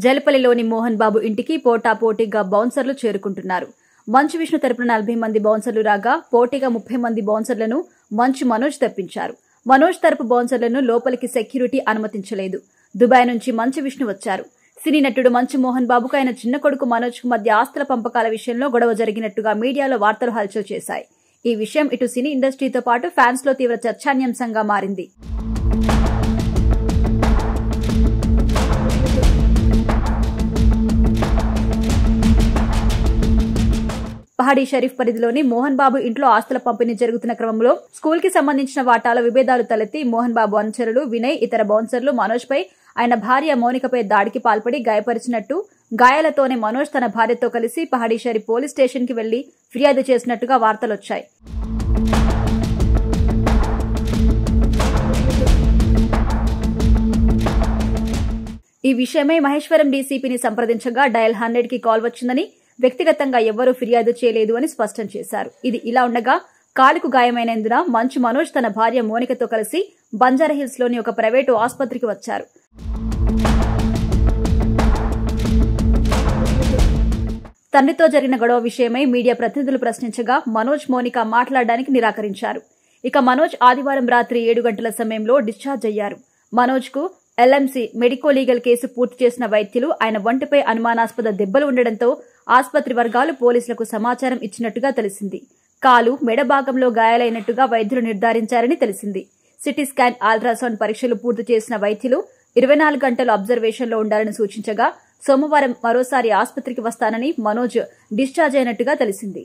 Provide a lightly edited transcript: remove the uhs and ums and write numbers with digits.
జలపల్లిలోని మోహన్ బాబు ఇంటికి పోటాపోటీగా బౌన్సర్లు చేరుకుంటున్నారు. మంచు విష్ణు తరపున 40 మంది బౌన్సర్లు రాగా పోటీగా 30 మంది బౌన్సర్లను మంచు మనోజ్ తెప్పించారు. మనోజ్ తరపు బౌన్సర్లను లోపలికి సెక్యూరిటీ అనుమతించలేదు. దుబాయ్ నుంచి మంచు విష్ణు వచ్చారు. సినీ నటుడు మంచు మోహన్ బాబుకు ఆయన చిన్న కొడుకు మనోజ్ కు మధ్య ఆస్తుల పంపకాల విషయంలో గొడవ జరిగినట్టుగా మీడియాలో వార్తలు హల్చల్ చేశాయి. ఈ విషయం ఇటు సినీ ఇండస్ట్రీతో పాటు ఫ్యాన్స్ లో తీవ్ర చర్చానీయాంశంగా మారింది. పహాడీ షరీఫ్ పరిధిలోని మోహన్ బాబు ఇంట్లో ఆస్తుల పంపిణీ జరుగుతున్న క్రమంలో స్కూల్ కి సంబంధించిన వాటాల విభేదాలు తలెత్తి మోహన్ బాబు అనుచరులు వినయ్, ఇతర బౌన్సర్లు మనోజ్ పై, ఆయన భార్య మౌనికపై దాడికి పాల్పడి గాయపరిచినట్టు, గాయాలతోనే మనోజ్ తన భార్యతో కలిసి పహాడీ షరీఫ్ పోలీస్ స్టేషన్ కి వెళ్లి ఫిర్యాదు చేసినట్టుగా వార్తలొచ్చాయి. ఈ విషయమై మహేశ్వరం డీసీపీని సంప్రదించగా డయల్ 100 కి కాల్ వచ్చిందని, వ్యక్తిగతంగా ఎవ్వరూ ఫిర్యాదు చేయలేదు అని స్పష్టం చేశారు. ఇది ఇలా ఉండగా కాలుకు గాయమైనందున మంచు మనోజ్ తన భార్య మోనికతో కలిసి బంజారాహిల్స్ లోని ఒక ప్రైవేటు ఆసుపత్రికి వచ్చారు. తండ్రితో జరిగిన గొడవ విషయమై మీడియా ప్రతినిధులు ప్రశ్నించగా మనోజ్, మోనిక మాట్లాడడానికి నిరాకరించారు. ఇక మనోజ్ ఆదివారం రాత్రి 7 గంటల సమయంలో డిశ్చార్జ్ అయ్యారు. మనోజ్ కు ఎల్ఎంసీ మెడికో లీగల్ కేసు పూర్తి చేసిన వైద్యులు ఆయన ఒంటిపై అనుమానాస్పద దెబ్బలు ఉండడంతో ఆసుపత్రి వర్గాలు పోలీసులకు సమాచారం ఇచ్చినట్టుగా తెలిసింది. కాలు, మెడ భాగంలో గాయాలైనట్టుగా వైద్యులు నిర్ధారించారని తెలిసింది. సిటీ స్కాన్, అల్ట్రాసౌండ్ పరీక్షలు పూర్తి చేసిన వైద్యులు 24 గంటలు అబ్జర్వేషన్ లో ఉండాలని సూచించగా సోమవారం మరోసారి ఆసుపత్రికి వస్తానని మనోజ్ డిశ్చార్జ్ అయినట్టుగా తెలిసింది.